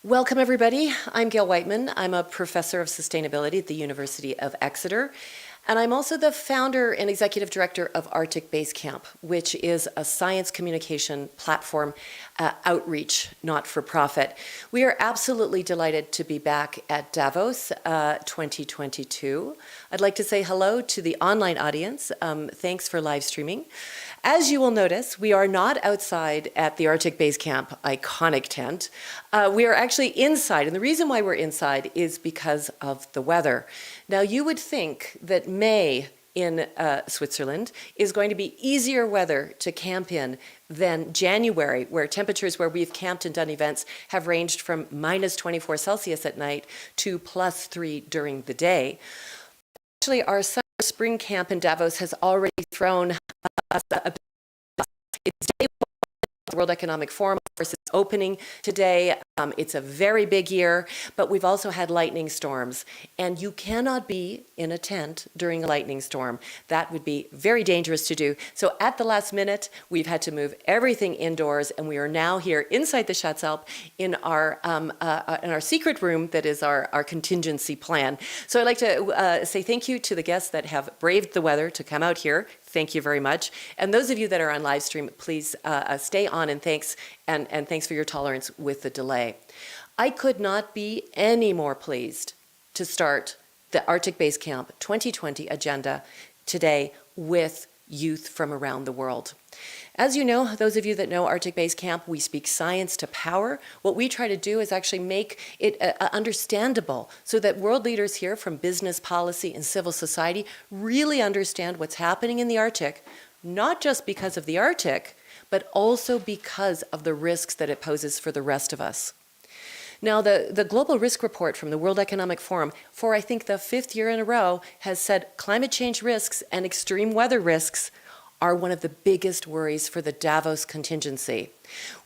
Welcome, everybody. I'm Gail Whiteman. I'm a professor of sustainability at the University of Exeter. And I'm also the founder and executive director of Arctic Base Camp, which is a science communication platform outreach, not for profit. We are absolutely delighted to be back at Davos 2022. I'd like to say hello to the online audience. Thanks for live streaming. As you will notice, we are not outside at the Arctic Base Camp iconic tent. We are actually inside, and the reason why we're inside is because of the weather. Now, you would think that May in Switzerland is going to be easier weather to camp in than January, where temperatures where we've camped and done events have ranged from minus 24 Celsius at night to plus 3 during the day. Actually, our summer spring camp in Davos has already thrown us a it's day one of the World Economic Forum. Of course, it's opening today. It's a very big year, but we've also had lightning storms. And you cannot be in a tent during a lightning storm. That would be very dangerous to do. So at the last minute, we've had to move everything indoors, and we are now here inside the Schatzalp in our secret room that is our contingency plan. So I'd like to say thank you to the guests that have braved the weather to come out here. Thank you very much. And those of you that are on live stream, please stay on, and thanks for your tolerance with the delay. I could not be any more pleased to start the Arctic Base Camp 2020 agenda today with youth from around the world. As you know, those of you that know Arctic Base Camp, we speak science to power. What we try to do is actually make it understandable so that world leaders here from business, policy, and civil society really understand what's happening in the Arctic, not just because of the Arctic, but also because of the risks that it poses for the rest of us. Now, the Global Risk Report from the World Economic Forum, for I think the 5th year in a row, has said climate change risks and extreme weather risks are one of the biggest worries for the Davos contingency.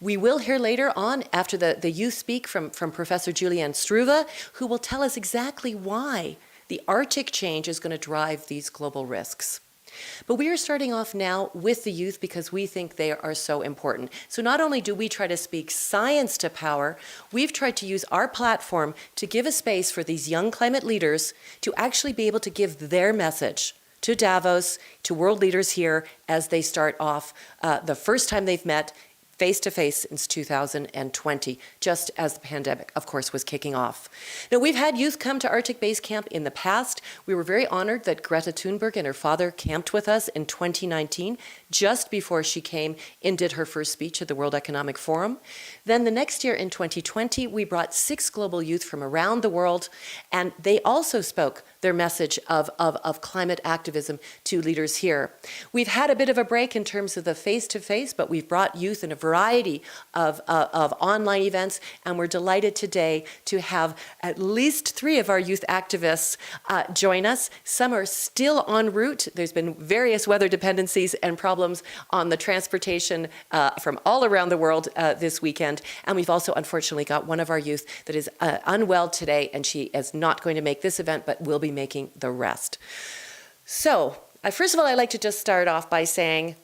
We will hear later on, after the youth speak, from Professor Julianne Struve, who will tell us exactly why the Arctic change is going to drive these global risks. But we are starting off now with the youth because we think they are so important. So not only do we try to speak science to power, we've tried to use our platform to give a space for these young climate leaders to actually be able to give their message to Davos, to world leaders here as they start off the first time they've met face-to-face since 2020, just as the pandemic, of course, was kicking off. Now, we've had youth come to Arctic Base Camp in the past. We were very honored that Greta Thunberg and her father camped with us in 2019, just before she came and did her first speech at the World Economic Forum. Then the next year in 2020, we brought 6 global youth from around the world, and they also spoke their message of climate activism to leaders here. We've had a bit of a break in terms of the face-to-face, but we've brought youth in a variety of online events, and we're delighted today to have at least 3 of our youth activists join us. Some are still en route. There's been various weather dependencies and problems on the transportation from all around the world this weekend, and we've also unfortunately got one of our youth that is unwell today, and she is not going to make this event, but will be making the rest. So, first of all, I'd like to just start off by saying,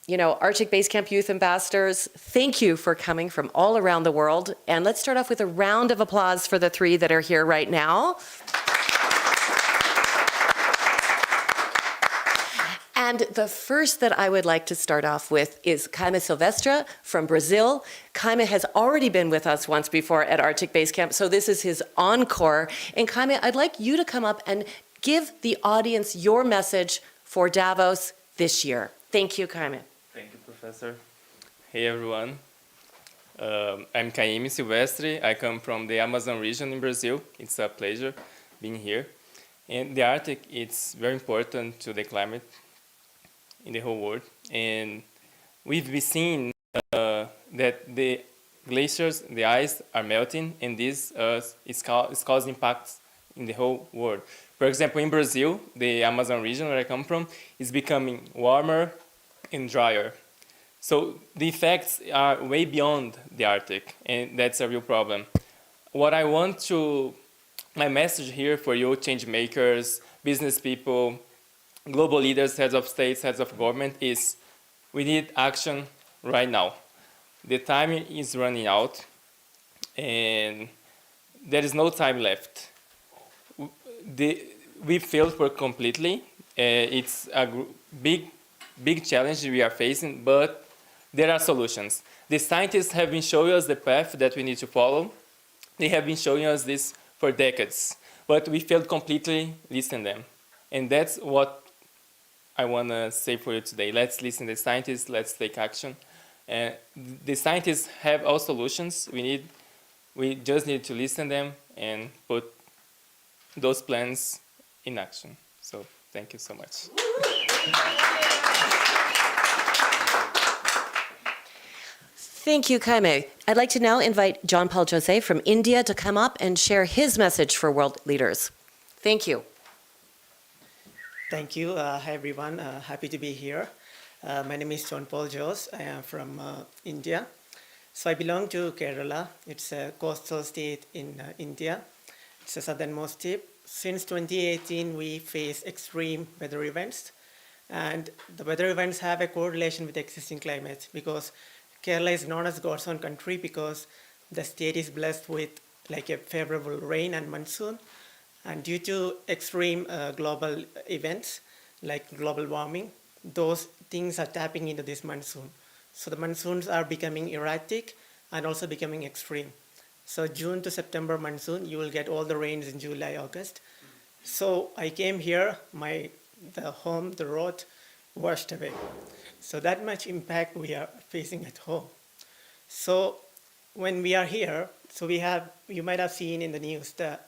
you know, Arctic Base Camp Youth Ambassadors, thank you for coming from all around the world. And let's start off with a round of applause for the 3 that are here right now. And the first that I would like to start off with is Kaimi Silva from Brazil. Kaimi has already been with us once before at Arctic Base Camp, so this is his encore. And Kaimi, I'd like you to come up and give the audience your message for Davos this year. Thank you, Kaimi. Thank you, Professor. Hey, everyone. I'm Kaimi Silvestre. I come from the Amazon region in Brazil. It's a pleasure being here. And the Arctic, it's very important to the climate in the whole world. And we've been seeing that the glaciers, the ice are melting, and this is causing impacts in the whole world. For example, in Brazil, the Amazon region where I come from is becoming warmer and drier. So the effects are way beyond the Arctic, and that's a real problem. What I want to, my message here for you, change makers, business people, global leaders, heads of states, heads of government, is we need action right now. The time is running out, and there is no time left. We failed for completely. It's a big challenge we are facing, but there are solutions. The scientists have been showing us the path that we need to follow. They have been showing us this for decades, but we failed completely listening them. And that's what I want to say for you today. Let's listen to the scientists, let's take action. And the scientists have all solutions. We just need to listen to them and put those plans in action. So thank you so much. Thank you, Kaimi. I'd like to now invite John Paul Jose from India to come up and share his message for world leaders. Thank you. Thank you. Hi, everyone. Happy to be here. My name is John Paul Jose. I am from India. So I belong to Kerala. It's a coastal state in India. It's the southernmost tip. Since 2018, we face extreme weather events. And the weather events have a correlation with existing climate because Kerala is known as God's own country because the state is blessed with like a favorable rain and monsoon. And due to extreme global events like global warming, those things are tapping into this monsoon. So the monsoons are becoming erratic and also becoming extreme. So June to September monsoon, you will get all the rains in July, August. So I came here, the road washed away. So that much impact we are facing at home. So when we are here, you might have seen in the news the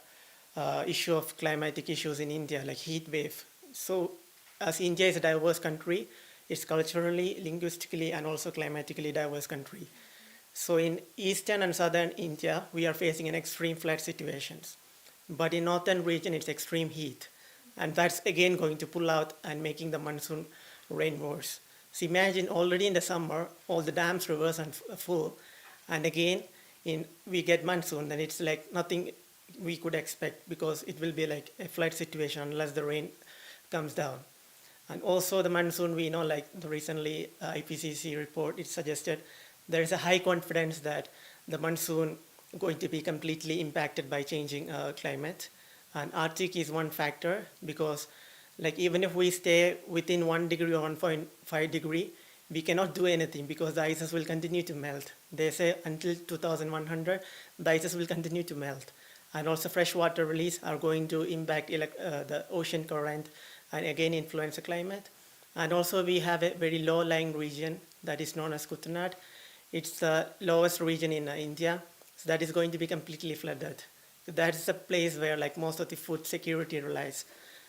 issue of climatic issues in India, like heat wave. So as India is a diverse country, it's culturally, linguistically, and also climatically diverse country. So in eastern and southern India, we are facing an extreme flood situations. But in northern region, it's extreme heat. And that's again going to pull out and making the monsoon rain worse. So imagine already in the summer, all the dams, rivers are full. And again, we get monsoon, then it's like nothing we could expect because it will be like a flood situation unless the rain comes down. And also the monsoon, we know like the recently IPCC report, it suggested there is a high confidence that the monsoon going to be completely impacted by changing climate. And Arctic is one factor because like even if we stay within 1 degree or 1.5 degree, we cannot do anything because the ices will continue to melt. They say until 2100, the ices will continue to melt. And also freshwater release are going to impact the ocean current and again influence the climate. And also we have a very low-lying region that is known as Kutanad. It's the lowest region in India, so that is going to be completely flooded. So that is a place where like most of the food security relies.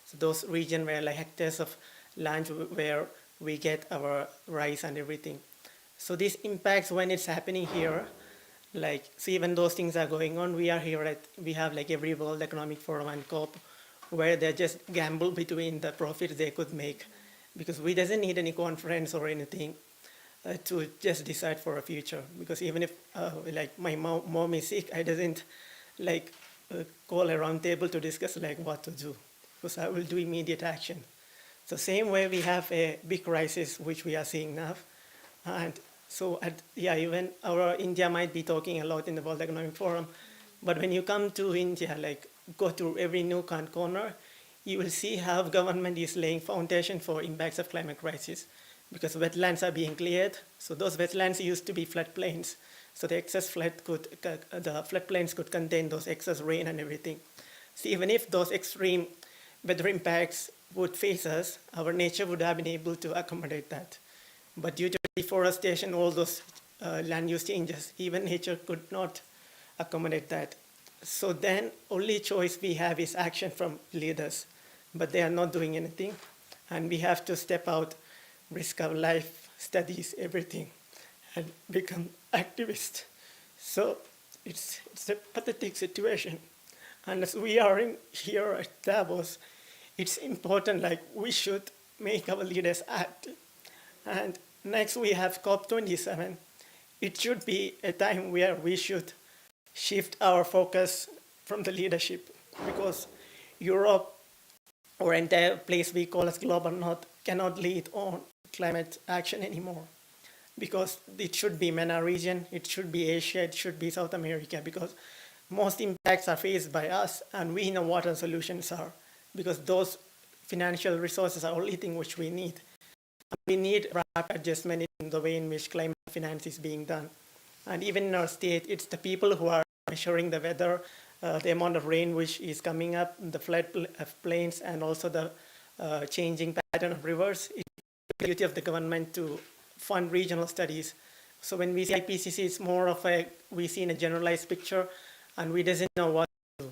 So those regions where like hectares of land where we get our rice and everything. So this impacts when it's happening here. Like, so even those things are going on, we have like every World Economic Forum and COP where they just gamble between the profits they could make because we doesn't need any conference or anything to just decide for a future. Because even if like my mom is sick, I doesn't like call a round table to discuss like what to do because I will do immediate action. So same way we have a big crisis which we are seeing now. And so, even our India might be talking a lot in the World Economic Forum, but when you come to India, like go to every nook and corner, you will see how government is laying foundation for impacts of climate crisis, because wetlands are being cleared. So those wetlands used to be floodplains, so the floodplains could contain those excess rain and everything. So even if those extreme weather impacts would face us, our nature would have been able to accommodate that. But due to deforestation, all those land use changes, even nature could not accommodate that. So then only choice we have is action from leaders, but they are not doing anything. And we have to step out, risk our life, studies, everything, and become activists. So it's a pathetic situation. And as we are here at Davos, it's important, like we should make our leaders act. And next we have COP27. It should be a time where we should shift our focus from the leadership because Europe or entire place we call as global north cannot lead on climate action anymore. because it should be MENA region, it should be Asia, it should be South America, because most impacts are faced by us, and we know what our solutions are, because those financial resources are only thing which we need. We need rapid adjustment in the way in which climate finance is being done. And even in our state, it's the people who are measuring the weather, the amount of rain which is coming up, the flood plains, and also the changing pattern of rivers. It's the duty of the government to fund regional studies. So when we see IPCC, it's more of we see in a generalized picture, and we doesn't know what to do.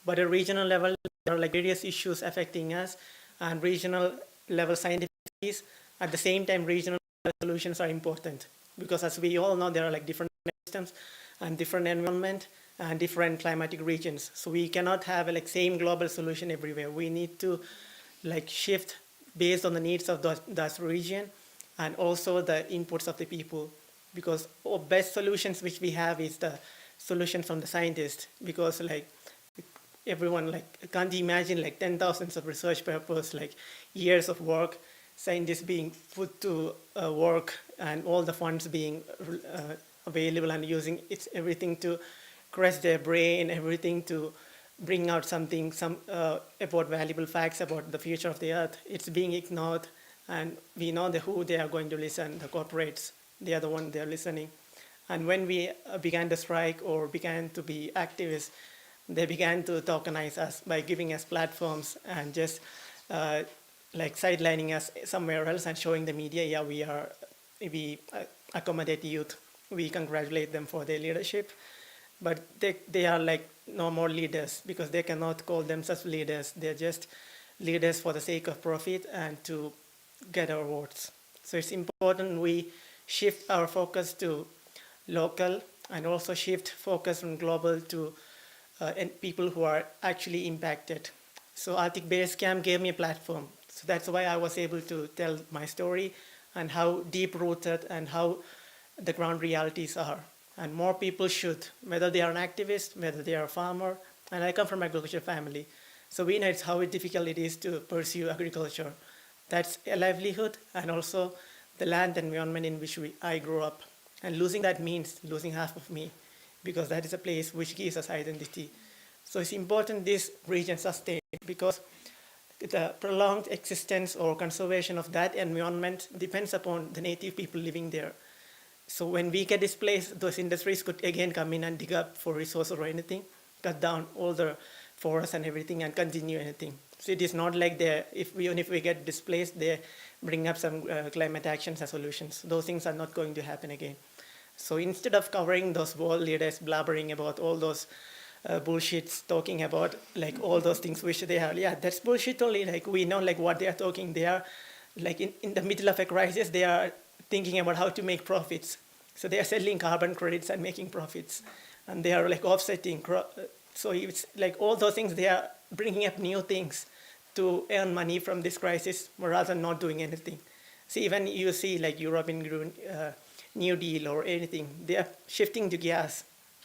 But at regional level, there are like various issues affecting us, and regional level scientific studies. At the same time, regional solutions are important, because as we all know, there are like different systems and different environment and different climatic regions. So we cannot have a like same global solution everywhere. We need to like shift based on the needs of that region and also the inputs of the people, because our best solutions which we have is the solution from the scientists, because like everyone like can't imagine like 10,000 of research papers, like years of work, scientists being put to work, and all the funds being available and using everything to crush their brain, everything to bring out something, about valuable facts about the future of the earth. It's being ignored, and we know who they are going to listen, the corporates. They are the one they are listening. And when we began to strike or began to be activists, they began to tokenize us by giving us platforms and just like sidelining us somewhere else and showing the media, yeah, we accommodate youth. We congratulate them for their leadership. But they are like no more leaders, because they cannot call themselves leaders. They're just leaders for the sake of profit and to get our votes. So it's important we shift our focus to local and also shift focus from global to people who are actually impacted. So Arctic Base Camp gave me a platform. So that's why I was able to tell my story and how deep-rooted and how the ground realities are. And more people should, whether they are an activist, whether they are a farmer, and I come from an agriculture family. So we know it's how difficult it is to pursue agriculture. That's a livelihood, and also the land environment in which I grew up. And losing that means losing half of me, because that is a place which gives us identity. So it's important this region sustain, because the prolonged existence or conservation of that environment depends upon the native people living there. So when we get displaced, those industries could again come in and dig up for resources or anything, cut down all the forests and everything and continue anything. So it is not like even if we get displaced, they bring up some climate actions and solutions. Those things are not going to happen again. So instead of covering those world leaders blabbering about all those bullshits, talking about like all those things which they are, yeah, that's bullshit only. Like we know like what they are talking. They are like in the middle of a crisis, they are thinking about how to make profits. So they are selling carbon credits and making profits. And they are like offsetting. So it's like all those things, they are bringing up new things to earn money from this crisis rather than not doing anything. So even you see like European Green New Deal or anything, they are shifting to gas.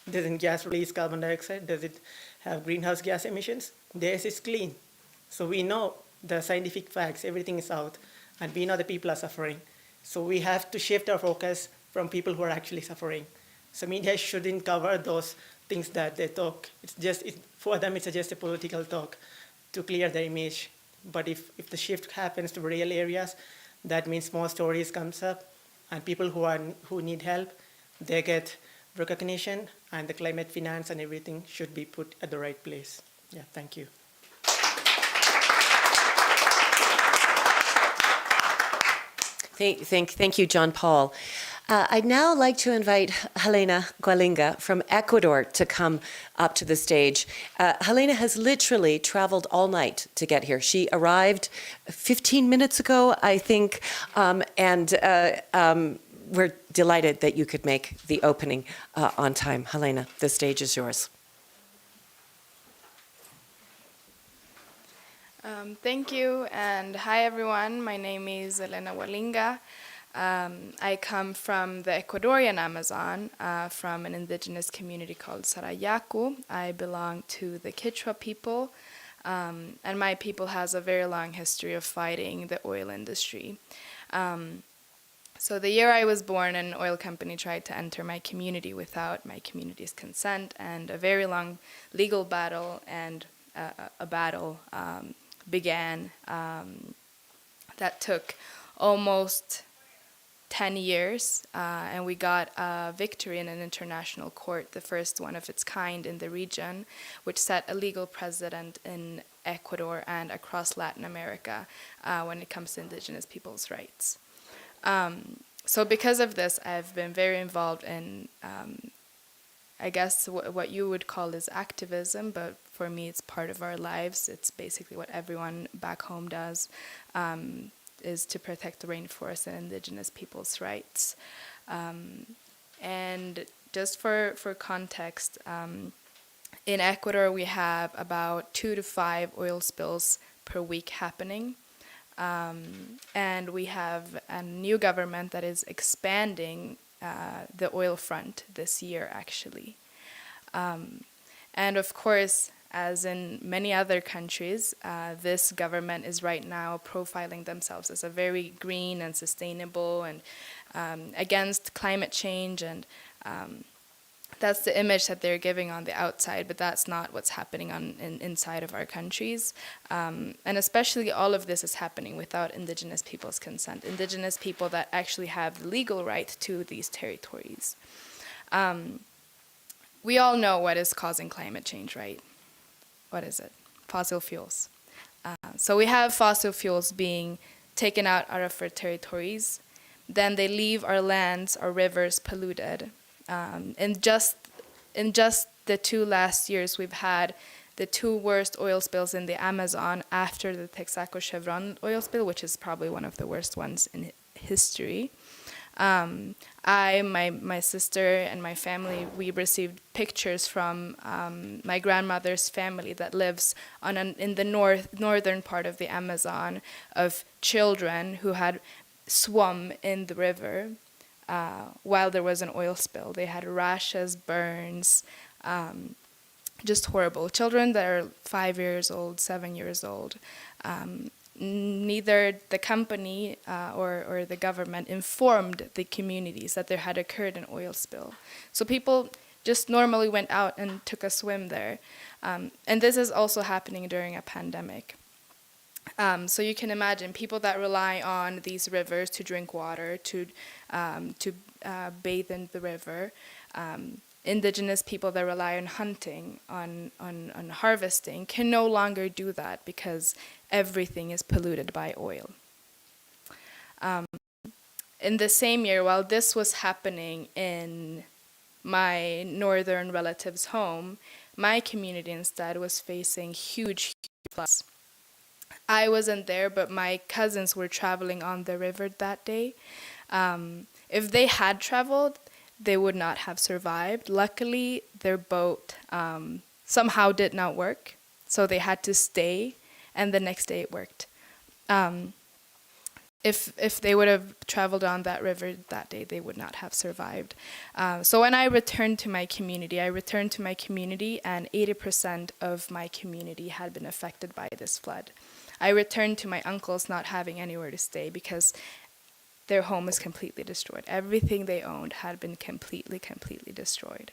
Doesn't gas release carbon dioxide? Does it have greenhouse gas emissions? Theirs is clean. So we know the scientific facts, everything is out, and we know the people are suffering. So we have to shift our focus from people who are actually suffering. So media shouldn't cover those things that they talk. For them, it's just a political talk to clear their image. But if the shift happens to real areas, that means more stories comes up, and people who need help, they get recognition, and the climate finance and everything should be put at the right place. Yeah, thank you. Thank you, John Paul. I'd now like to invite Helena Gualinga from Ecuador to come up to the stage. Helena has literally traveled all night to get here. She arrived 15 minutes ago, I think, and we're delighted that you could make the opening on time. Helena, the stage is yours. Thank you, and hi everyone. My name is Helena Gualinga. I come from the Ecuadorian Amazon, from an indigenous community called Sarayaku. I belong to the Quechua people, and my people has a very long history of fighting the oil industry. So the year I was born, an oil company tried to enter my community without my community's consent, and a very long legal battle and a battle began that took almost 10 years, and we got a victory in an international court, the first one of its kind in the region, which set a legal precedent in Ecuador and across Latin America when it comes to indigenous people's rights. So because of this, I've been very involved in, I guess, what you would call is activism, but for me it's part of our lives. It's basically what everyone back home does, is to protect the rainforest and indigenous people's rights. And just for context, in Ecuador we have about 2 to 5 oil spills per week happening. And we have a new government that is expanding the oil front this year, actually. And of course, as in many other countries, this government is right now profiling themselves as a very green and sustainable and against climate change, and that's the image that they're giving on the outside, but that's not what's happening inside of our countries. And especially all of this is happening without indigenous people's consent, indigenous people that actually have the legal right to these territories. We all know what is causing climate change, right? What is it? Fossil fuels. So we have fossil fuels being taken out of our territories. Then they leave our lands, our rivers polluted. In just the 2 last years, we've had the 2 worst oil spills in the Amazon after the Texaco Chevron oil spill, which is probably one of the worst ones in history. My sister and my family, we received pictures from my grandmother's family that lives in the northern part of the Amazon of children who had swum in the river while there was an oil spill. They had rashes, burns, just horrible. Children that are 5 years old, 7 years old. Neither the company or the government informed the communities that there had occurred an oil spill. So people just normally went out and took a swim there. And this is also happening during a pandemic. So you can imagine people that rely on these rivers to drink water, to bathe in the river, indigenous people that rely on hunting, on harvesting, can no longer do that because everything is polluted by oil. In the same year, while this was happening in my northern relative's home, my community instead was facing huge floods. I wasn't there, but my cousins were traveling on the river that day. If they had traveled, they would not have survived. Luckily, their boat somehow did not work, so they had to stay, and the next day it worked. If they would have traveled on that river that day, they would not have survived. So when I returned to my community, and 80% of my community had been affected by this flood. I returned to my uncles not having anywhere to stay because their home was completely destroyed. Everything they owned had been completely destroyed.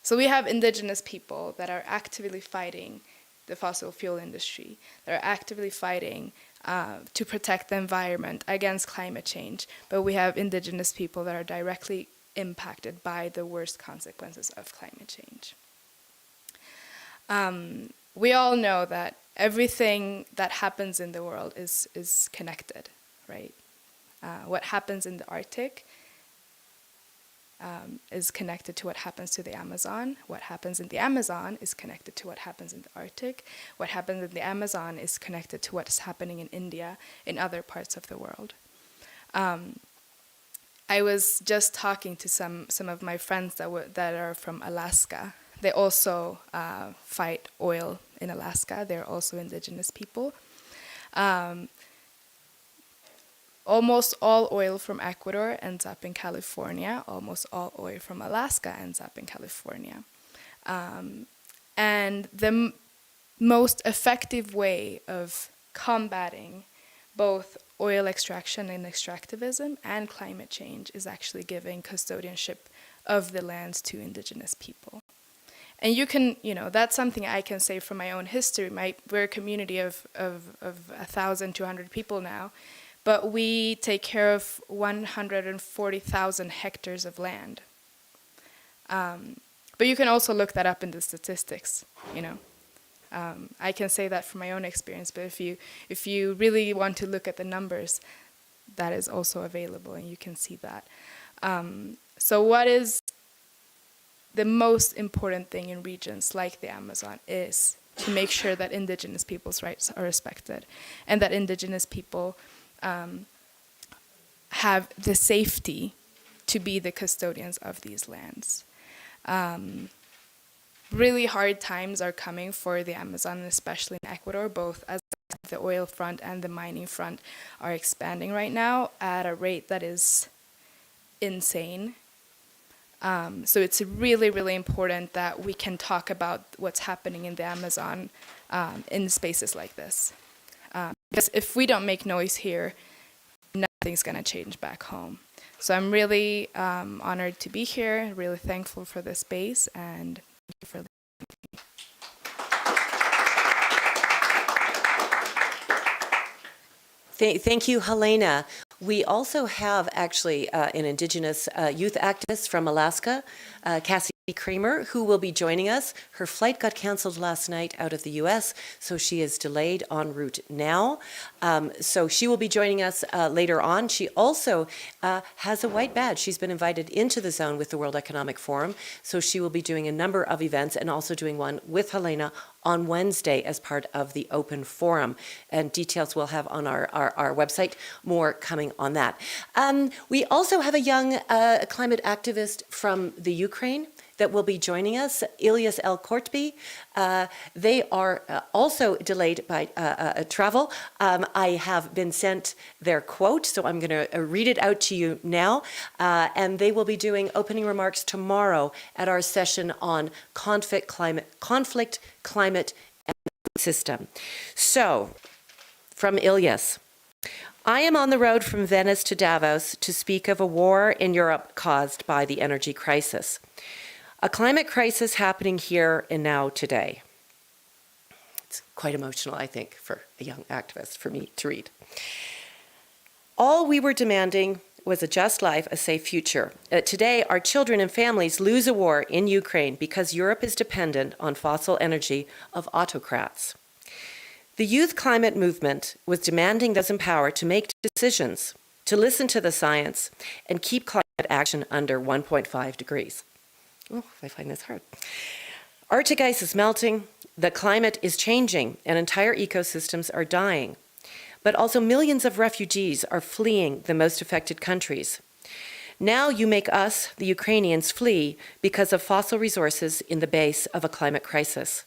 So we have indigenous people that are actively fighting the fossil fuel industry, that are actively fighting to protect the environment against climate change, but we have indigenous people that are directly impacted by the worst consequences of climate change. We all know that everything that happens in the world is connected, right? What happens in the Arctic is connected to what happens to the Amazon. What happens in the Amazon is connected to what happens in the Arctic. What happens in the Amazon is connected to what is happening in India, in other parts of the world. I was just talking to some of my friends that are from Alaska. They also fight oil in Alaska. They're also indigenous people. Almost all oil from Ecuador ends up in California. Almost all oil from Alaska ends up in California. And the most effective way of combating both oil extraction and extractivism and climate change is actually giving custodianship of the lands to indigenous people. And you can, that's something I can say from my own history. We're a community of 1,200 people now, but we take care of 140,000 hectares of land. But you can also look that up in the statistics, I can say that from my own experience, but if you really want to look at the numbers, that is also available, and you can see that. So what is the most important thing in regions like the Amazon is to make sure that indigenous people's rights are respected and that indigenous people have the safety to be the custodians of these lands. Really hard times are coming for the Amazon, especially in Ecuador, both as the oil front and the mining front are expanding right now at a rate that is insane. So it's really, really important that we can talk about what's happening in the Amazon in spaces like this. Because if we don't make noise here, nothing's going to change back home. So I'm really honored to be here, really thankful for the space, and thank you for listening. Thank you, Helena. We also have actually an Indigenous youth activist from Alaska, Cassie Kramer, who will be joining us. Her flight got canceled last night out of the U.S., so she is delayed en route now. So she will be joining us later on. She also has a white badge. She's been invited into the zone with the World Economic Forum, so she will be doing a number of events and also doing one with Helena on Wednesday as part of the open forum. And details we'll have on our website, more coming on that. We also have a young climate activist from the Ukraine that will be joining us, Ilyas El Kortby. They are also delayed by travel. I have been sent their quote, so I'm going to read it out to you now. And they will be doing opening remarks tomorrow at our session on conflict, climate, and system. So, from Ilyas. I am on the road from Venice to Davos to speak of a war in Europe caused by the energy crisis. A climate crisis happening here and now today. It's quite emotional, I think, for a young activist, for me to read. All we were demanding was a just life, a safe future. Today, our children and families lose a war in Ukraine because Europe is dependent on fossil energy of autocrats. The youth climate movement was demanding those in power to make decisions, to listen to the science, and keep climate action under 1.5 degrees. Oh, I find this hard. Arctic ice is melting, the climate is changing, and entire ecosystems are dying. But also millions of refugees are fleeing the most affected countries. Now you make us, the Ukrainians, flee because of fossil resources in the base of a climate crisis.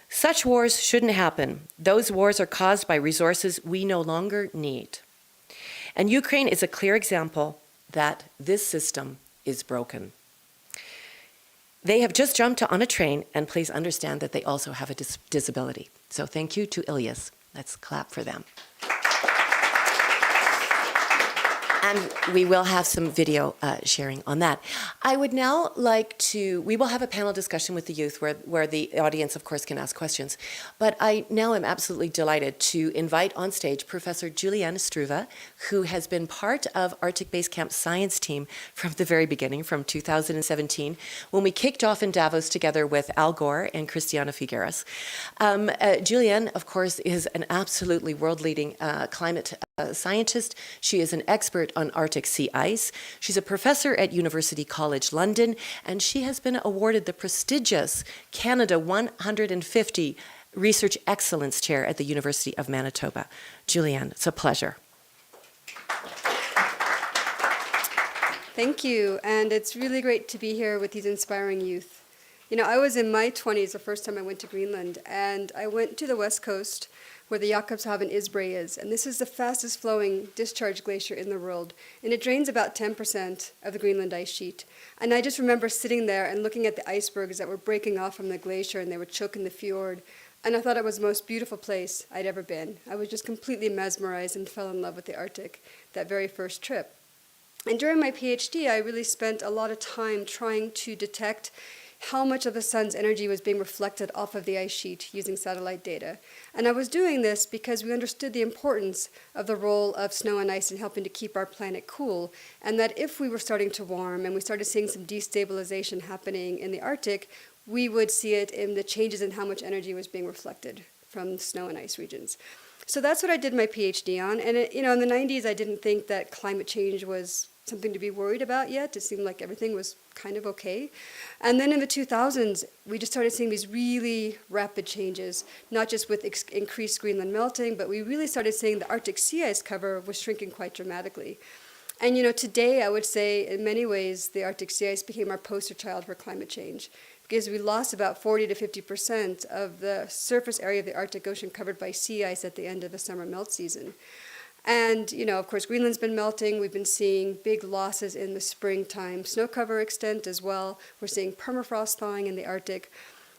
Such wars shouldn't happen. Those wars are caused by resources we no longer need. And Ukraine is a clear example that this system is broken. They have just jumped on a train, and please understand that they also have a disability. So thank you to Ilyas. Let's clap for them. And we will have some video sharing on that. I would now like to, we will have a panel discussion with the youth where the audience, of course, can ask questions. But I now am absolutely delighted to invite on stage Professor Juliana Struve, who has been part of Arctic Base Camp science team from the very beginning, from 2017, when we kicked off in Davos together with Al Gore and Christiana Figueres. Juliana, of course, is an absolutely world-leading climate scientist. She is an expert on Arctic sea ice. She's a professor at University College London, and she has been awarded the prestigious Canada 150 Research Excellence Chair at the University of Manitoba. Juliana, it's a pleasure. Thank you, and it's really great to be here with these inspiring youth. You know, I was in my 20s the first time I went to Greenland, and I went to the west coast where the Jakobshavn Isbrae is, and this is the fastest flowing discharge glacier in the world, and it drains about 10% of the Greenland ice sheet. And I just remember sitting there and looking at the icebergs that were breaking off from the glacier and they were choking the fjord, And I thought it was the most beautiful place I'd ever been. I was just completely mesmerized and fell in love with the Arctic that very first trip. And during my PhD, I really spent a lot of time trying to detect how much of the sun's energy was being reflected off of the ice sheet using satellite data. And I was doing this because we understood the importance of the role of snow and ice in helping to keep our planet cool, and that if we were starting to warm and we started seeing some destabilization happening in the Arctic, we would see it in the changes in how much energy was being reflected from snow and ice regions. So that's what I did my PhD on. And in the 90s, I didn't think that climate change was something to be worried about yet. It seemed like everything was kind of okay. And then in the 2000s, we just started seeing these really rapid changes, not just with increased Greenland melting, but we really started seeing the Arctic sea ice cover was shrinking quite dramatically. And today I would say in many ways the Arctic sea ice became our poster child for climate change, because we lost about 40 to 50% of the surface area of the Arctic Ocean covered by sea ice at the end of the summer melt season. And, of course, Greenland's been melting. We've been seeing big losses in the springtime snow cover extent as well. We're seeing permafrost thawing in the Arctic.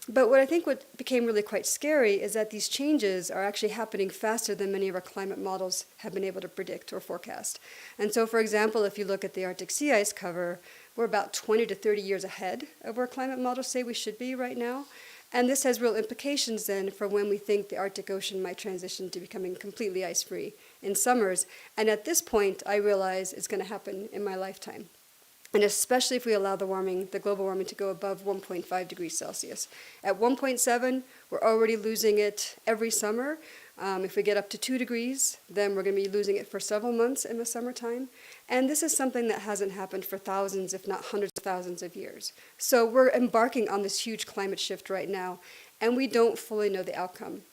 But what became really quite scary is that these changes are actually happening faster than many of our climate models have been able to predict or forecast. And so, for example, if you look at the Arctic sea ice cover, we're about 20 to 30 years ahead of where climate models say we should be right now. And this has real implications then for when we think the Arctic Ocean might transition to becoming completely ice-free in summers. And at this point, I realize it's going to happen in my lifetime. And especially if we allow the global warming to go above 1.5 degrees Celsius. At 1.7, we're already losing it every summer. If we get up to 2 degrees, then we're going to be losing it for several months in the summertime. And this is something that hasn't happened for thousands, if not hundreds of thousands of years. So we're embarking on this huge climate shift right now, and we don't fully know the outcome.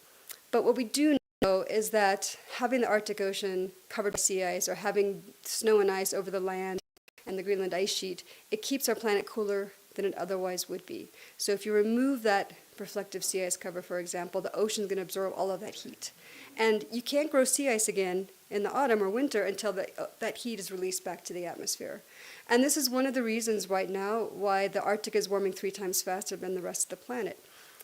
But what we do know is that having the Arctic Ocean covered by sea ice, or having snow and ice over the land and the Greenland ice sheet, it keeps our planet cooler than it otherwise would be. So if you remove that reflective sea ice cover, for example, the ocean's going to absorb all of that heat. And you can't grow sea ice again in the autumn or winter until that heat is released back to the atmosphere. And this is one of the reasons right now why the Arctic is warming 3 times faster than the rest of the planet.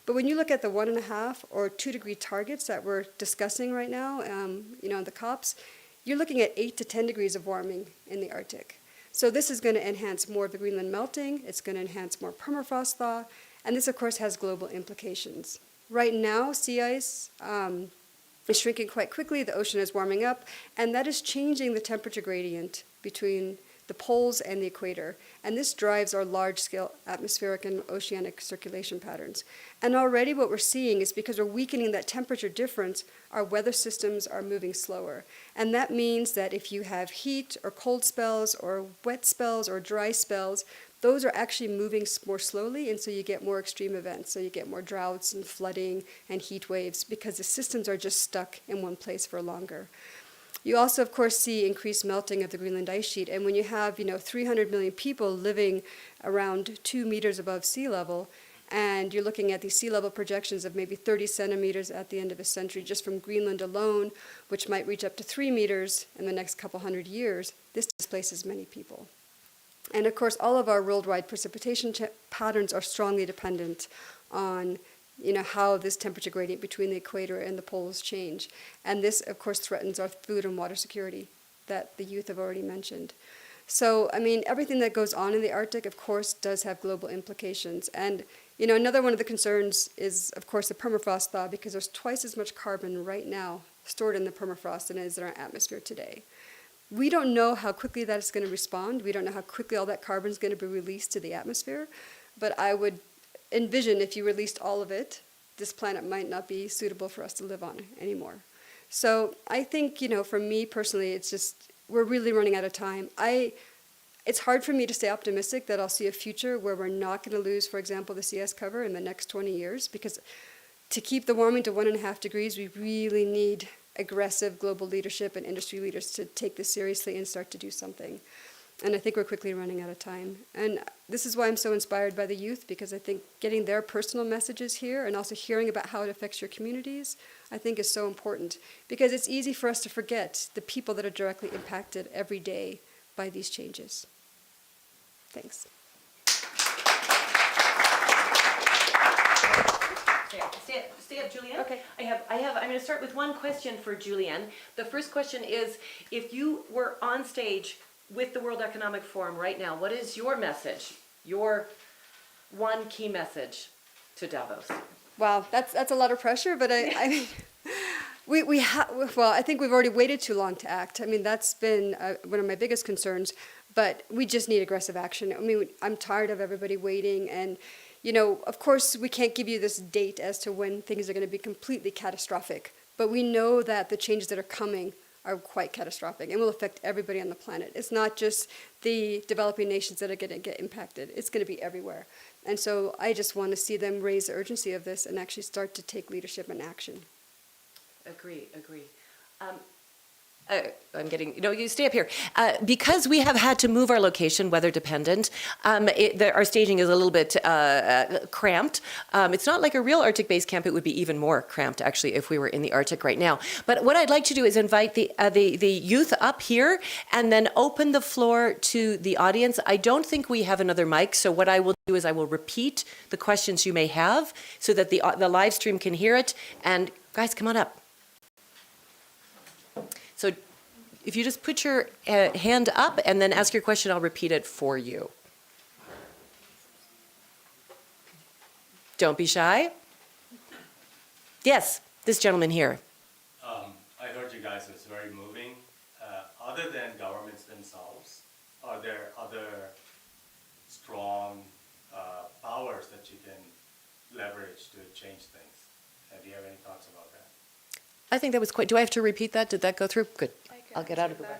But when you look at the 1.5 or 2 degree targets that we're discussing right now, in the COPs, you're looking at 8 to 10 degrees of warming in the Arctic. So this is going to enhance more of the Greenland melting, it's going to enhance more permafrost thaw, and this of course has global implications. Right now, sea ice is shrinking quite quickly, the ocean is warming up, and that is changing the temperature gradient between the poles and the equator. And this drives our large-scale atmospheric and oceanic circulation patterns. And already what we're seeing is because we're weakening that temperature difference, our weather systems are moving slower. And that means that if you have heat or cold spells or wet spells or dry spells, those are actually moving more slowly, and so you get more extreme events. So you get more droughts and flooding and heat waves because the systems are just stuck in one place for longer. You also, of course, see increased melting of the Greenland ice sheet. And when you have, 300 million people living around 2 meters above sea level, and you're looking at these sea level projections of maybe 30 centimeters at the end of a century just from Greenland alone, which might reach up to 3 meters in the next couple hundred years, this displaces many people. And of course, all of our worldwide precipitation patterns are strongly dependent on how this temperature gradient between the equator and the poles change. And this, of course, threatens our food and water security that the youth have already mentioned. So, everything that goes on in the Arctic, of course, does have global implications. And, another one of the concerns is, of course, the permafrost thaw, because there's twice as much carbon right now stored in the permafrost than is in our atmosphere today. We don't know how quickly that is going to respond. We don't know how quickly all that carbon is going to be released to the atmosphere. But I would envision if you released all of it, this planet might not be suitable for us to live on anymore. So I think, for me personally, it's just, we're really running out of time. It's hard for me to stay optimistic that I'll see a future where we're not going to lose, for example, the sea ice cover in the next 20 years, because to keep the warming to 1.5 degrees, we really need aggressive global leadership and industry leaders to take this seriously and start to do something. And I think we're quickly running out of time. And this is why I'm so inspired by the youth, because I think getting their personal messages here and also hearing about how it affects your communities, I think is so important. Because it's easy for us to forget the people that are directly impacted every day by these changes. Thanks. Yeah, stand stay up, Julianne. Okay. I'm going to start with one question for Julianne. The first question is, if you were on stage with the World Economic Forum right now, what is your message, your one key message to Davos? Wow, that's a lot of pressure, but I mean, well, I think we've already waited too long to act. I mean, that's been one of my biggest concerns, but we just need aggressive action. I mean, I'm tired of everybody waiting, and, you know, of course, we can't give you this date as to when things are going to be completely catastrophic, but we know that the changes that are coming are quite catastrophic and will affect everybody on the planet. It's not just the developing nations that are going to get impacted. It's going to be everywhere. And so I just want to see them raise the urgency of this and actually start to take leadership and action. Agree. I'm getting, you stay up here. Because we have had to move our location, weather dependent, our staging is a little bit cramped. It's not like a real Arctic base camp. It would be even more cramped, actually, if we were in the Arctic right now. But what I'd like to do is invite the youth up here and then open the floor to the audience. I don't think we have another mic, so what I will do is I will repeat the questions you may have so that the live stream can hear it. And guys, come on up. So if you just put your hand up and then ask your question, I'll repeat it for you. Don't be shy. Yes, this gentleman here. I heard you guys, it's very moving. Other than governments themselves, are there other strong powers that you can leverage to change things? Do you have any thoughts about that? I think that was quite, do I have to repeat that? Did that go through? Good. I'll get out of the way.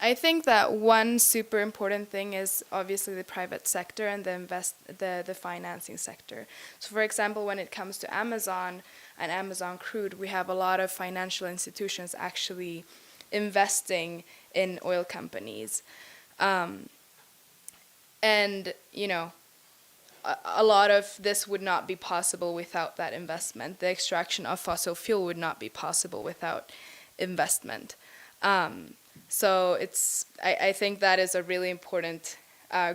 I think that one super important thing is obviously the private sector and the financing sector. So for example, when it comes to Amazon and Amazon Crude, we have a lot of financial institutions actually investing in oil companies. And, you know, a lot of this would not be possible without that investment. The extraction of fossil fuel would not be possible without investment. So I think that is a really important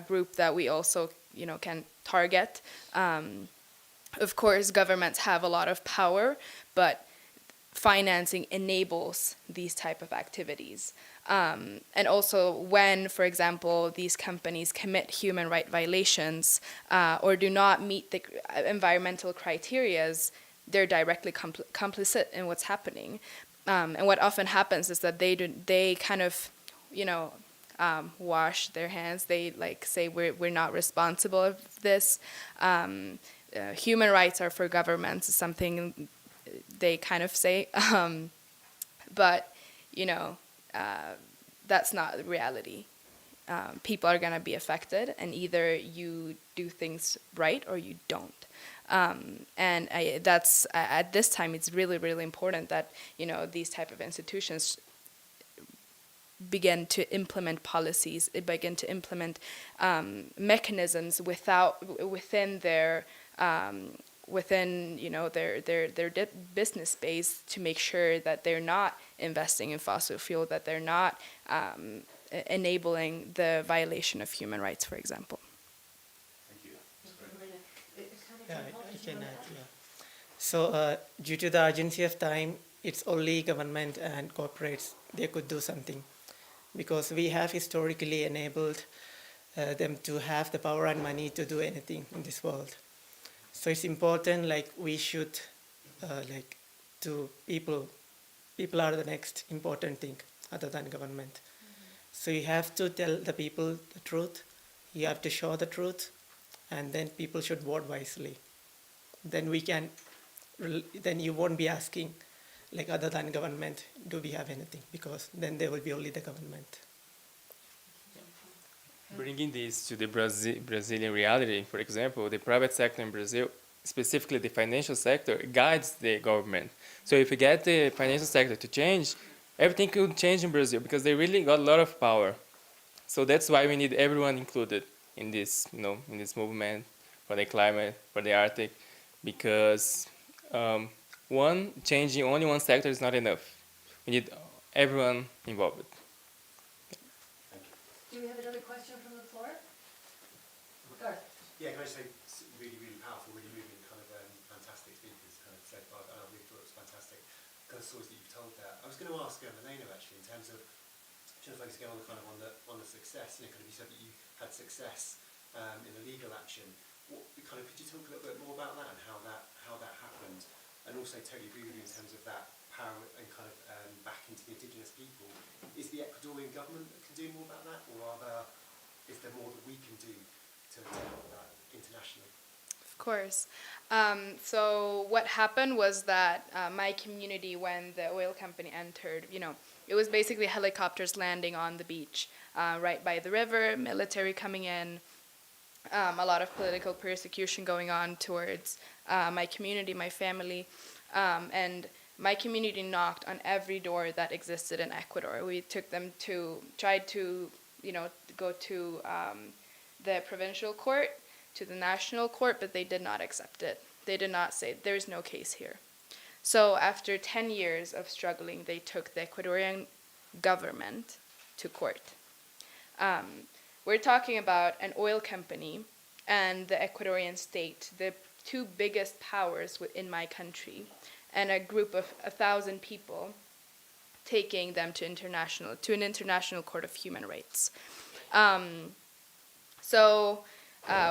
group that we also, you know, can target. Of course, governments have a lot of power, but financing enables these type of activities. And also when, for example, these companies commit human rights violations or do not meet the environmental criterias, they're directly complicit in what's happening. And what often happens is that they kind of, you know, wash their hands. They like say we're not responsible of this. Human rights are for governments is something they kind of say, but you know. That's not the reality. People are going to be affected, and either you do things right or you don't. And that's at this time, it's really, really important that, you know, these type of institutions begin to implement policies, begin to implement mechanisms within their you know their business space to make sure that they're not investing in fossil fuel, that they're not enabling the violation of human rights, for example. Thank you. Yeah, I can add, yeah. So due to the urgency of time, it's only government and corporates, they could do something. Because we have historically enabled them to have the power and money to do anything in this world. So it's important, like we should, like to people are the next important thing other than government. Mm-hmm. So you have to tell the people the truth, you have to show the truth, and then people should vote wisely. Then then you won't be asking, like other than government, do we have anything? Because then there will be only the government. Bringing this to the Brazilian reality, for example, the private sector in Brazil, specifically the financial sector, guides the government. So if you get the financial sector to change, everything could change in Brazil because they really got a lot of power. So that's why we need everyone included in this, you know, in this movement for the climate, for the Arctic, because changing only one sector is not enough. We need everyone involved. Do we have another question from the floor? Garth. Yeah, can I say really, really powerful, really moving, kind of fantastic speakers. kind of stories that you've told there. I was going to ask Helena actually in terms of trying to focus again on the kind of on the success. You know, kind of you said that you had success in the legal action. Kind of could you talk a little bit more about that and how that happened? And also totally agree with you in terms of that power and kind of back into the indigenous people. Is the Ecuadorian government that can do more about that, or is there more that we can do to help that internationally? Of course. So what happened was that my community, when the oil company entered, it was basically helicopters landing on the beach, right by the river, military coming in, a lot of political persecution going on towards my community, my family, and my community knocked on every door that existed in Ecuador. We tried to, go to the provincial court, to the national court, but they did not accept it. They did not say, there's no case here. So after 10 years of struggling, they took the Ecuadorian government to court. We're talking about an oil company and the Ecuadorian state, the two biggest powers in my country, and a group of 1,000 people taking them to an international court of human rights.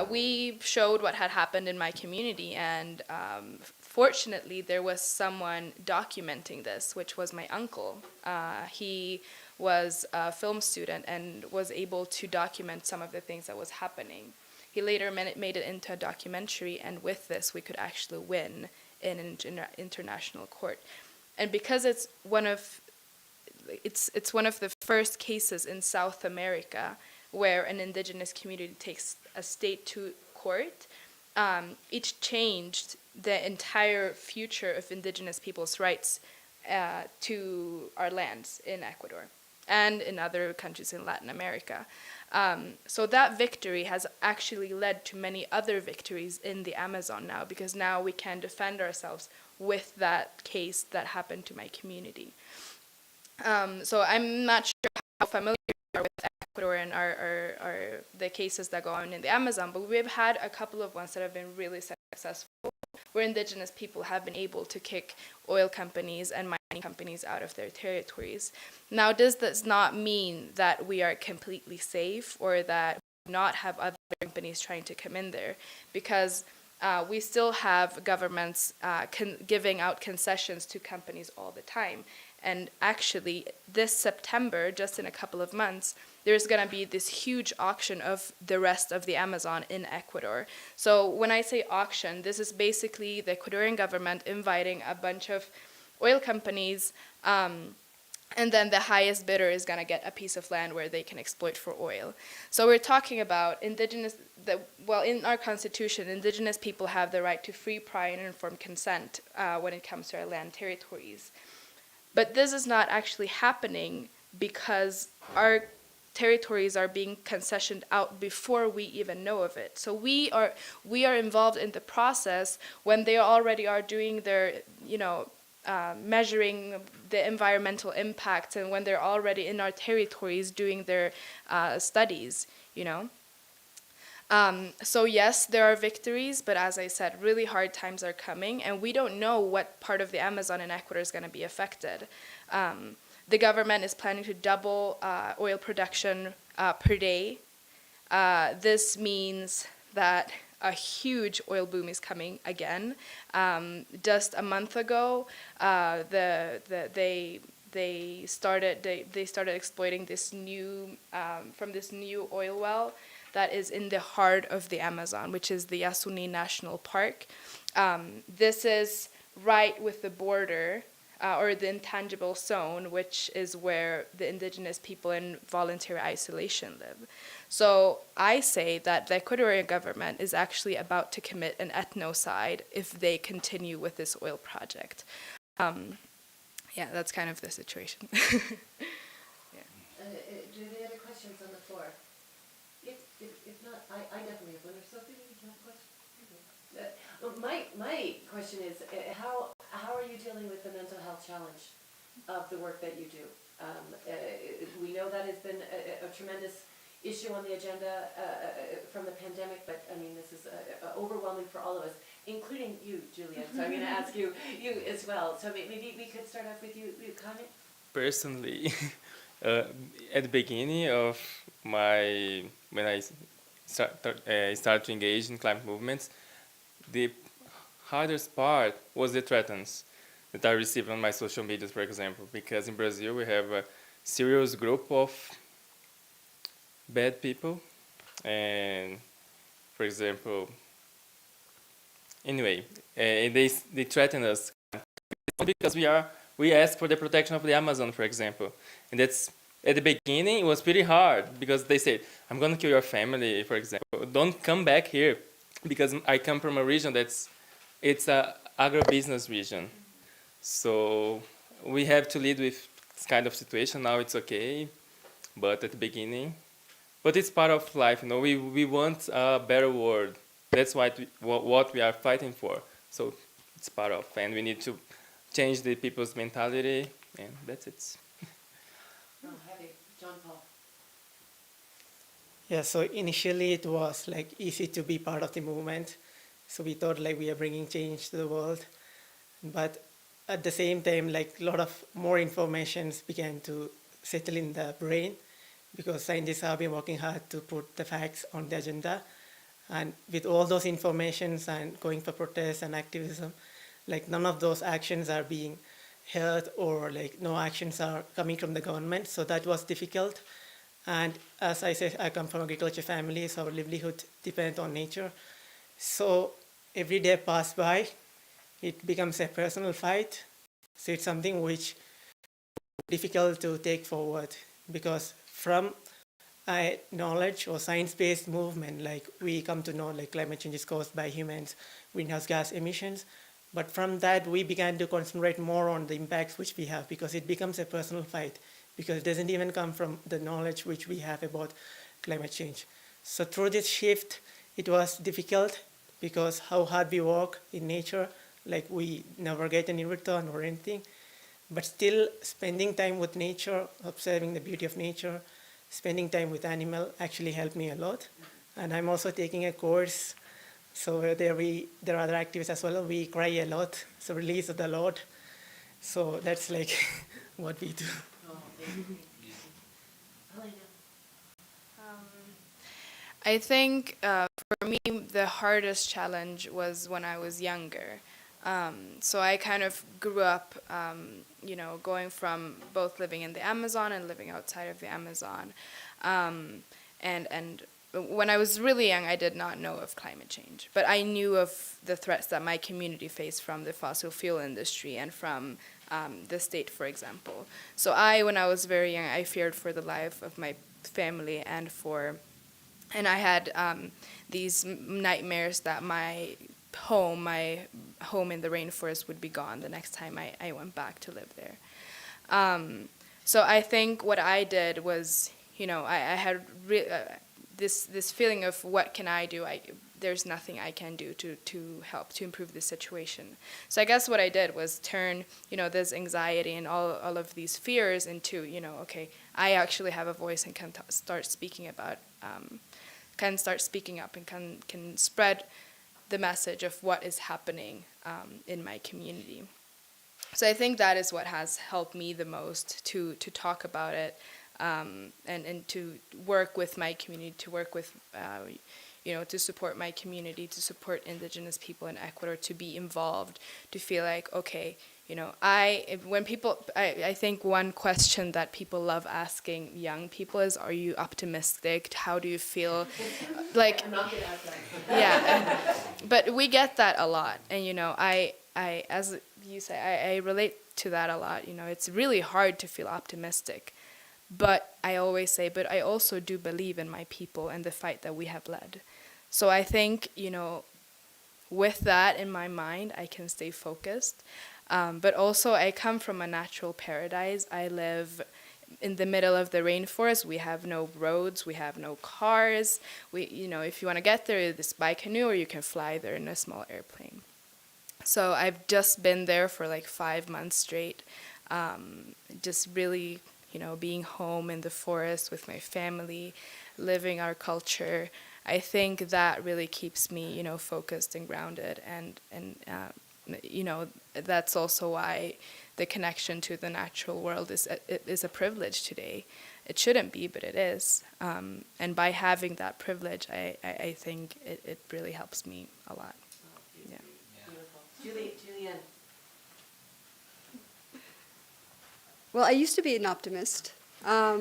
We showed what had happened in my community, and fortunately there was someone documenting this, which was my uncle. He was a film student and was able to document some of the things that was happening. He later made it into a documentary, and with this we could actually win in an international court. And because it's one of the first cases in South America where an indigenous community takes a state to court, it changed the entire future of indigenous people's rights to our lands in Ecuador and in other countries in Latin America. So that victory has actually led to many other victories in the Amazon now, because now we can defend ourselves with that case that happened to my community. So I'm not sure how familiar you are with Ecuador and the cases that go on in the Amazon, but we've had a couple of ones that have been really successful, where indigenous people have been able to kick oil companies and mining companies out of their territories. Now, this does not mean that we are completely safe or that we do not have other companies trying to come in there, because we still have governments giving out concessions to companies all the time. And actually, this September, just in a couple of months, there's going to be this huge auction of the rest of the Amazon in Ecuador. So when I say auction, this is basically the Ecuadorian government inviting a bunch of oil companies, and then the highest bidder is going to get a piece of land where they can exploit for oil. So we're talking about in our constitution, indigenous people have the right to free, prior, and informed consent when it comes to our land territories. But this is not actually happening because our territories are being concessioned out before we even know of it. So we are involved in the process when they already are doing their, measuring the environmental impacts, and when they're already in our territories doing their studies, So yes, there are victories, but as I said, really hard times are coming, and we don't know what part of the Amazon in Ecuador is going to be affected. The government is planning to double oil production per day. This means that a huge oil boom is coming again. Just a month ago, they started exploiting this new from this new oil well that is in the heart of the Amazon, which is the Yasuni National Park. This is right with the border, or the intangible zone, which is where the indigenous people in voluntary isolation live. So I say that the Ecuadorian government is actually about to commit an ethnocide if they continue with this oil project. That's kind of the situation. Do any other questions on the floor? If not, I definitely have one. Or Sophie, do you have a question? My question is, how are you dealing with the mental health challenge of the work that you do? We know that has been a tremendous issue on the agenda from the pandemic, but I mean, this is overwhelming for all of us. including you, Juliet. So I'm going to ask you as well. So maybe we could start off with you, Kaimi. Personally, at the beginning of when I started to engage in climate movements, the hardest part was the threats that I received on my social media, for example, because in Brazil we have a serious group of bad people, and for example, anyway, they threaten us because we ask for the protection of the Amazon, for example, and that's at the beginning it was pretty hard because they said, "I'm gonna kill your family," for example. Don't come back here, because I come from a region it's a agribusiness region, so we have to live with this kind of situation. Now it's okay, but at the beginning, but it's part of life, you know. We want a better world. That's what we are fighting for. So it's part of, and we need to change the people's mentality, and that's it. Oh, heavy. John Paul. Yeah, so initially it was like easy to be part of the movement. So we thought like we are bringing change to the world. But at the same time, like a lot of more informations began to settle in the brain because scientists have been working hard to put the facts on the agenda. And with all those informations and going for protests and activism, like none of those actions are being heard, or like no actions are coming from the government. So that was difficult. And as I said, I come from agriculture family, so our livelihood depends on nature. So every day passed by, it becomes a personal fight. So it's something which is difficult to take forward, because from a knowledge or science-based movement, like we come to know like climate change is caused by humans, greenhouse gas emissions. But from that, we began to concentrate more on the impacts which we have, because it becomes a personal fight, because it doesn't even come from the knowledge which we have about climate change. So through this shift, it was difficult, because how hard we work in nature, like we never get any return or anything. But still spending time with nature, observing the beauty of nature, spending time with animal actually helped me a lot. And I'm also taking a course. So there are other activities as well. We cry a lot, so release of the Lord. So that's like what we do. Oh, thank you. Helena. I think for me, the hardest challenge was when I was younger. So I kind of grew up, going from both living in the Amazon and living outside of the Amazon. And when I was really young, I did not know of climate change, but I knew of the threats that my community faced from the fossil fuel industry and from the state, for example. So when I was very young, I feared for the life of my family and I had these nightmares that my home in the rainforest would be gone the next time I went back to live there. So I think what I did was, I had this feeling of what can I do? There's nothing I can do to help to improve the situation. So I guess what I did was turn, this anxiety and all of these fears into, okay, I actually have a voice and can start speaking about, can start speaking up and can spread the message of what is happening in my community. So I think that is what has helped me the most to talk about it and to work with my community, to work with, to support my community, to support indigenous people in Ecuador, to be involved, to feel like, okay, I think one question that people love asking young people is, are you optimistic? How do you feel? Like, I'm not going to ask that. yeah, but we get that a lot. And, I as you say, I relate to that a lot. It's really hard to feel optimistic. But I always say, but I also do believe in my people and the fight that we have led. So I think, with that in my mind, I can stay focused. But also I come from a natural paradise. I live in the middle of the rainforest. We have no roads, we have no cars. If you want to get there, it's by canoe or you can fly there in a small airplane. So I've just been there for like 5 months straight, just really, being home in the forest with my family, living our culture, I think that really keeps me, you know, focused and grounded, and you know, that's also why the connection to the natural world is a privilege today. It shouldn't be, but it is. And by having that privilege, I think it really helps me a lot. Yeah. Julianne. Well, I used to be an optimist. I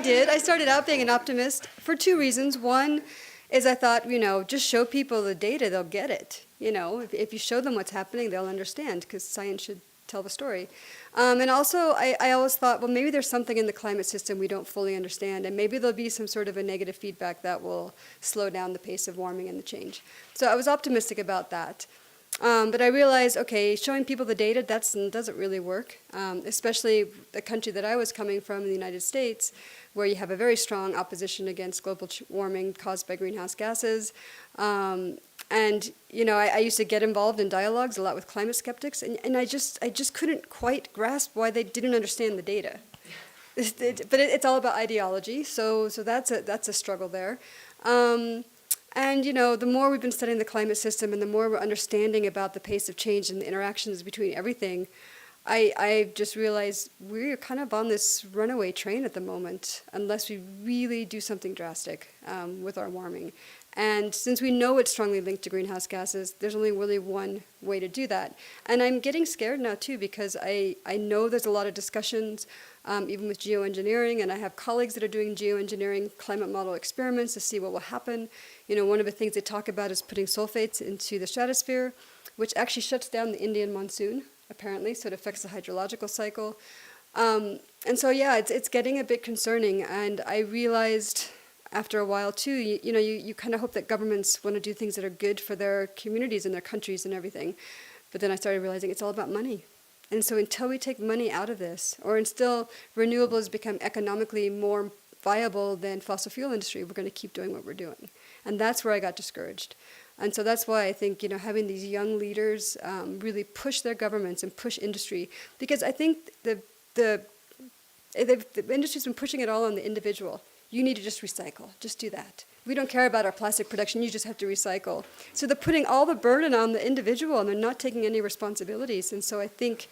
did. I started out being an optimist for two reasons. One is I thought, you know, just show people the data, they'll get it. You know, if you show them what's happening, they'll understand, because science should tell the story. And also, I always thought, well, maybe there's something in the climate system we don't fully understand, and maybe there'll be some sort of a negative feedback that will slow down the pace of warming and the change. So I was optimistic about that. But I realized, okay, showing people the data, doesn't really work, especially the country that I was coming from, the United States, where you have a very strong opposition against global warming caused by greenhouse gases. And, you know, I used to get involved in dialogues a lot with climate skeptics, and I just couldn't quite grasp why they didn't understand the data. But it's all about ideology, so that's a struggle there. And, you know, the more we've been studying the climate system and the more we're understanding about the pace of change and the interactions between everything, I just realized we're kind of on this runaway train at the moment unless we really do something drastic with our warming. And since we know it's strongly linked to greenhouse gases, there's only really one way to do that. And I'm getting scared now, too, because I know there's a lot of discussions, even with geoengineering, and I have colleagues that are doing geoengineering climate model experiments to see what will happen. You know, one of the things they talk about is putting sulfates into the stratosphere, which actually shuts down the Indian monsoon, apparently, so it affects the hydrological cycle. And so, yeah, it's getting a bit concerning, and I realized after a while, too, you kind of hope that governments want to do things that are good for their communities and their countries and everything. But then I started realizing it's all about money. And so until we take money out of this, or until renewables become economically more viable than fossil fuel industry, we're going to keep doing what we're doing. And that's where I got discouraged. And so that's why I think, you know, having these young leaders really push their governments and push industry, because I think the industry's been pushing it all on the individual. You need to just recycle. Just do that. We don't care about our plastic production. You just have to recycle. So they're putting all the burden on the individual, and they're not taking any responsibilities. And so I think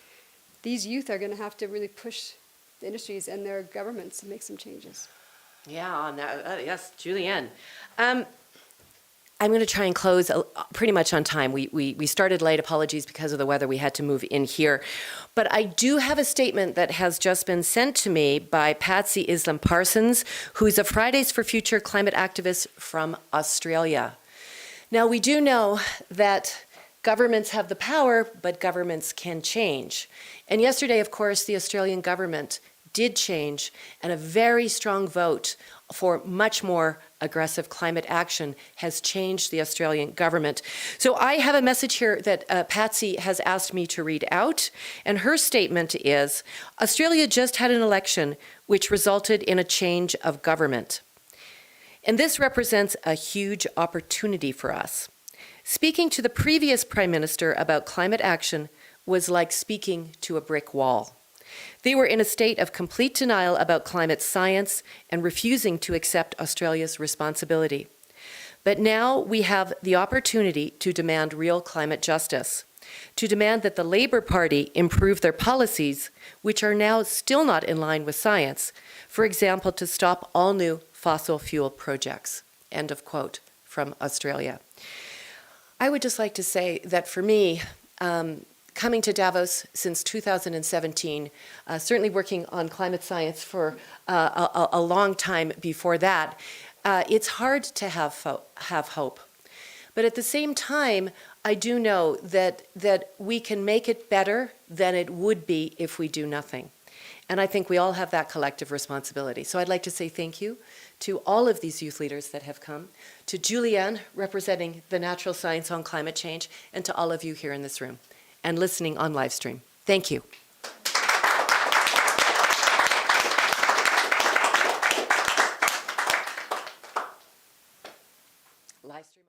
these youth are going to have to really push the industries and their governments to make some changes. Yeah, yes, Julianne. I'm going to try and close pretty much on time. We started late, apologies because of the weather. We had to move in here. But I do have a statement that has just been sent to me by Patsy Islam Parsons, who is a Fridays for Future climate activist from Australia. Now, we do know that governments have the power, but governments can change. And yesterday, of course, the Australian government did change, and a very strong vote for much more aggressive climate action has changed the Australian government. So I have a message here that Patsy has asked me to read out, and her statement is, Australia just had an election which resulted in a change of government. And this represents a huge opportunity for us. Speaking to the previous Prime Minister about climate action was like speaking to a brick wall. They were in a state of complete denial about climate science and refusing to accept Australia's responsibility. But now we have the opportunity to demand real climate justice, to demand that the Labour Party improve their policies, which are now still not in line with science, for example, to stop all new fossil fuel projects. End of quote from Australia. I would just like to say that for me, coming to Davos since 2017, certainly working on climate science for a long time before that, it's hard to have hope. But at the same time, I do know that we can make it better than it would be if we do nothing. And I think we all have that collective responsibility. So I'd like to say thank you to all of these youth leaders that have come, to Julianne, representing the natural science on climate change, and to all of you here in this room and listening on live stream. Thank you. Live stream.